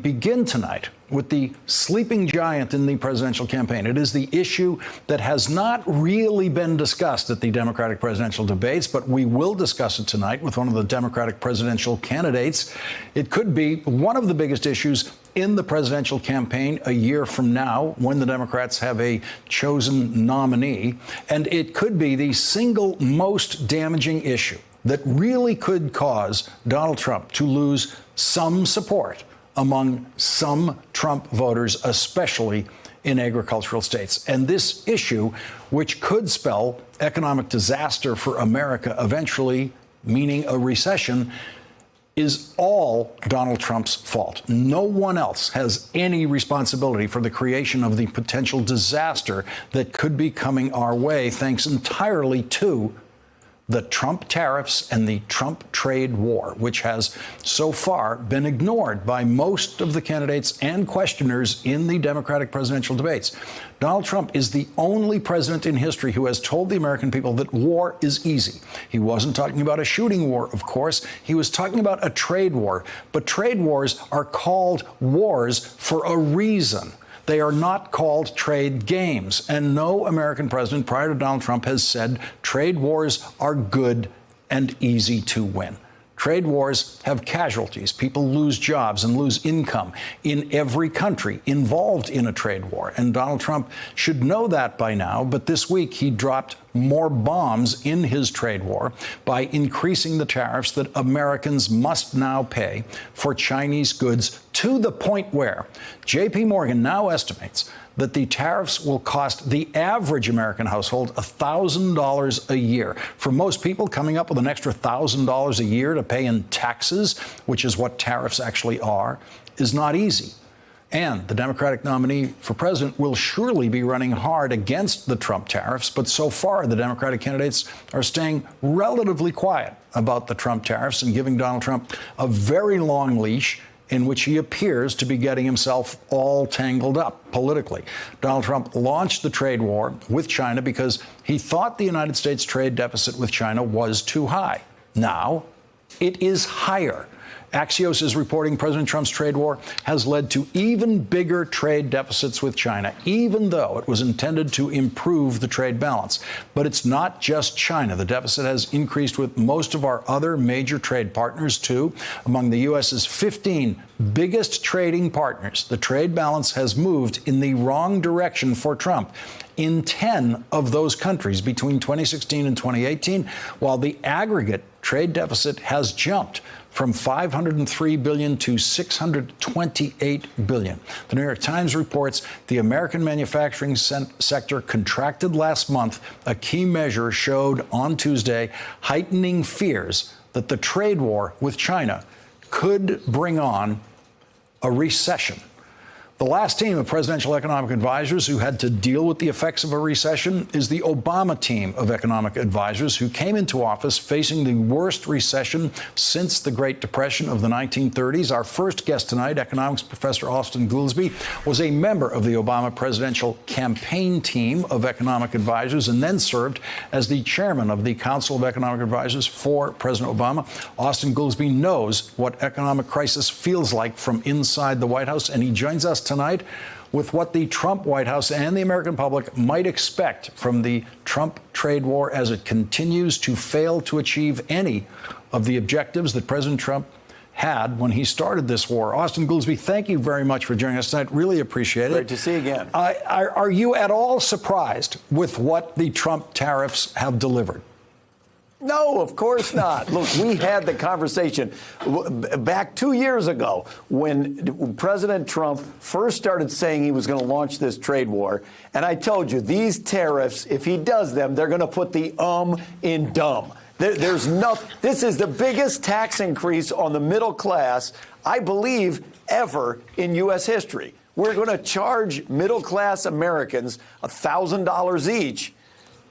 begin tonight with the sleeping giant in the presidential campaign. It is the issue that has not really been discussed at the Democratic presidential debates, but we will discuss it tonight with one of the Democratic presidential candidates. It could be one of the biggest issues in the presidential campaign a year from now when the Democrats have a chosen nominee. And it could be the single most damaging issue that really could cause Donald Trump to lose some support among some Trump voters, especially in agricultural states. And this issue, which could spell economic disaster for America eventually, meaning a recession, is all Donald Trump's fault. No one else has any responsibility for the creation of the potential disaster that could be coming our way, thanks entirely to the Trump tariffs and the Trump trade war, which has so far been ignored by most of the candidates and questioners in the Democratic presidential debates. Donald Trump is the only president in history who has told the American people that war is easy. He wasn't talking about a shooting war, of course. He was talking about a trade war. But trade wars are called wars for a reason. They are not called trade games. And no American president prior to Donald Trump has said trade wars are good and easy to win. Trade wars have casualties. People lose jobs and lose income in every country involved in a trade war. And Donald Trump should know that by now. But this week, he dropped more bombs in his trade war by increasing the tariffs that Americans must now pay for Chinese goods, to the point where J.P. Morgan now estimates that the tariffs will cost the average American household $1,000 a year. For most people, coming up with an extra $1,000 a year to pay in taxes, which is what tariffs actually are, is not easy. And the Democratic nominee for president will surely be running hard against the Trump tariffs. But so far, the Democratic candidates are staying relatively quiet about the Trump tariffs and giving Donald Trump a very long leash in which he appears to be getting himself all tangled up politically. Donald Trump launched the trade war with China because he thought the United States trade deficit with China was too high. Now, it is higher. Axios is reporting President Trump's trade war has led to even bigger trade deficits with China, even though it was intended to improve the trade balance. But it's not just China. The deficit has increased with most of our other major trade partners, too. Among the U.S.'s 15 biggest trading partners, the trade balance has moved in the wrong direction for Trump in 10 of those countries between 2016 and 2018, while the aggregate trade deficit has jumped from $503 billion to $628 billion. The New York Times reports the American manufacturing sector contracted last month. A key measure showed on Tuesday heightening fears that the trade war with China could bring on a recession. The last team of presidential economic advisors who had to deal with the effects of a recession is the Obama team of economic advisors, who came into office facing the worst recession since the Great Depression of the 1930s. Our first guest tonight, economics professor Austan Goolsbee, was a member of the Obama presidential campaign team of economic advisors and then served as the chairman of the Council of Economic Advisors for President Obama. Austan Goolsbee knows what economic crisis feels like from inside the White House, and he joins us tonight with what the Trump White House and the American public might expect from the Trump trade war as it continues to fail to achieve any of the objectives that President Trump had when he started this war. Austan Goolsbee, thank you very much for joining us tonight. Really appreciate it. Great to see you again. Are you at all surprised with what the Trump tariffs have delivered? No, of course not. Look, we had the conversation back 2 years ago when President Trump first started saying he was going to launch this trade war. And I told you, these tariffs, if he does them, they're going to put the in dumb. There's no. This is the biggest tax increase on the middle class, I believe, ever in U.S. history. We're going to charge middle class Americans $1,000 each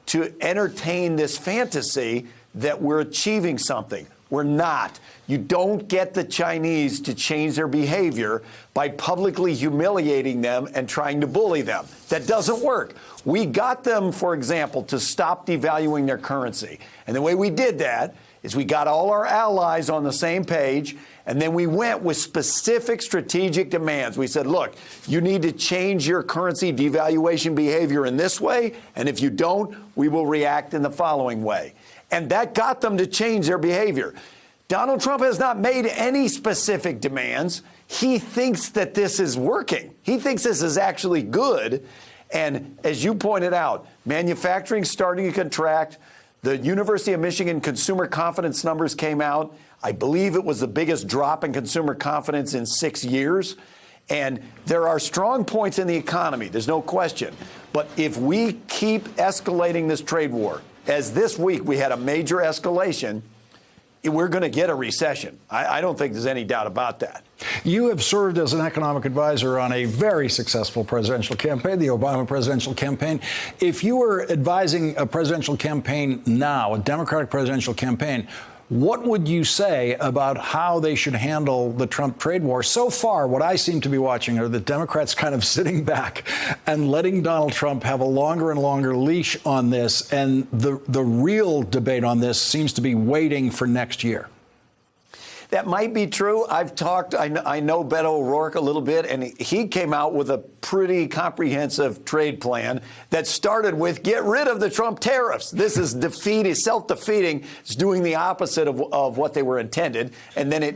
to entertain this fantasy that we're achieving something. We're not. You don't get the Chinese to change their behavior by publicly humiliating them and trying to bully them. That doesn't work. We got them, for example, to stop devaluing their currency. And the way we did that is we got all our allies on the same page, And then we went with specific strategic demands. We said, look, you need to change your currency devaluation behavior in this way, and if you don't, we will react in the following way. And that got them to change their behavior. Donald Trump has not made any specific demands. He thinks that this is working. He thinks this is actually good. And as you pointed out, manufacturing starting to contract. The University of Michigan consumer confidence numbers came out. I believe it was the biggest drop in consumer confidence in 6 years. And there are strong points in the economy, there's no question. But if we keep escalating this trade war, as this week we had a major escalation, we're going to get a recession. I don't think there's any doubt about that. You have served as an economic advisor on a very successful presidential campaign, the Obama presidential campaign. If you were advising a presidential campaign now, a Democratic presidential campaign, what would you say about how they should handle the Trump trade war? So far, what I seem to be watching are the Democrats kind of sitting back and letting Donald Trump have a longer and longer leash on this. And the real debate on this seems to be waiting for next year. That might be true. I've talked, I know Beto O'Rourke a little bit, and he came out with a pretty comprehensive trade plan that started with get rid of the Trump tariffs. This is self-defeating. It's doing the opposite of what they were intended. And then it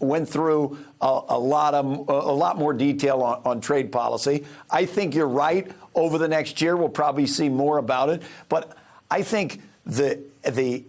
went through a lot more detail on trade policy. I think you're right. Over the next year, we'll probably see more about it. But I think the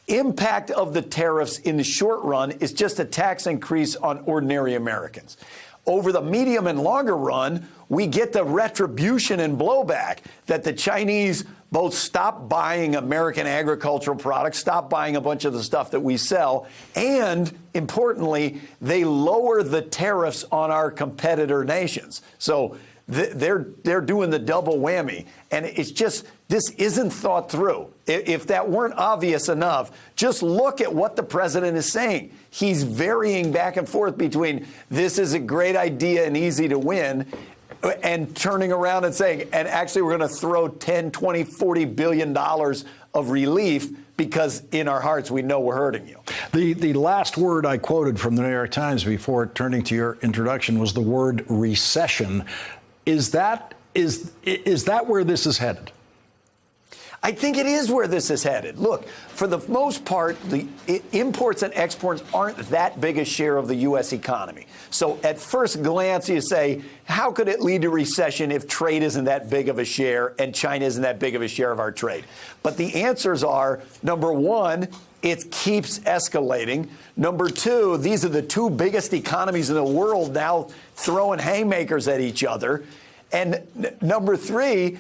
impact of the tariffs in the short run is just a tax increase on ordinary Americans. Over the medium and longer run, we get the retribution and blowback that the Chinese both stop buying American agricultural products, stop buying a bunch of the stuff that we sell, and importantly, they lower the tariffs on our competitor nations. So they're doing the double whammy. And it's just, this isn't thought through. If that weren't obvious enough, just look at what the president is saying. He's varying back and forth between this is a great idea and easy to win, and turning around and saying, and actually we're going to throw 10, 20, 40 billion dollars of relief because in our hearts we know we're hurting you. The last word I quoted from the New York Times before turning to your introduction was the word recession. Is that where this is headed? I think it is where this is headed. Look, for the most part, the imports and exports aren't that big a share of the U.S. economy. So at first glance, you say, how could it lead to recession if trade isn't that big of a share and China isn't that big of a share of our trade? But the answers are, number one, it keeps escalating. Number two, these are the two biggest economies in the world now throwing haymakers at each other. And number three,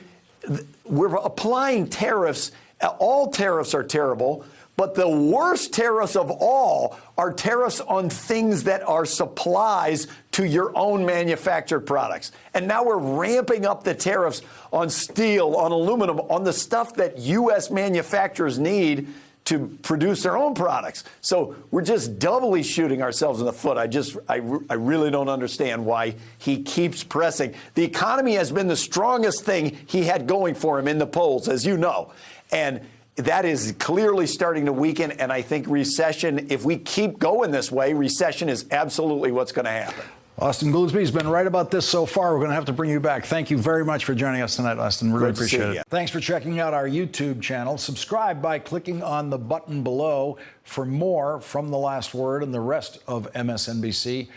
we're applying tariffs. All tariffs are terrible, but the worst tariffs of all are tariffs on things that are supplies to your own manufactured products. And now we're ramping up the tariffs on steel, on aluminum, on the stuff that U.S. manufacturers need to produce their own products. So we're just doubly shooting ourselves in the foot. I really don't understand why he keeps pressing. The economy has been the strongest thing he had going for him in the polls, as you know. And that is clearly starting to weaken. And I think recession, if we keep going this way, recession is absolutely what's going to happen. Austan Goolsbee been right about this so far. We're going to have to bring you back. Thank you very much for joining us tonight, Austan. Really appreciate it. Thanks for checking out our YouTube channel. Subscribe by clicking on the button below for more from The Last Word and the rest of MSNBC.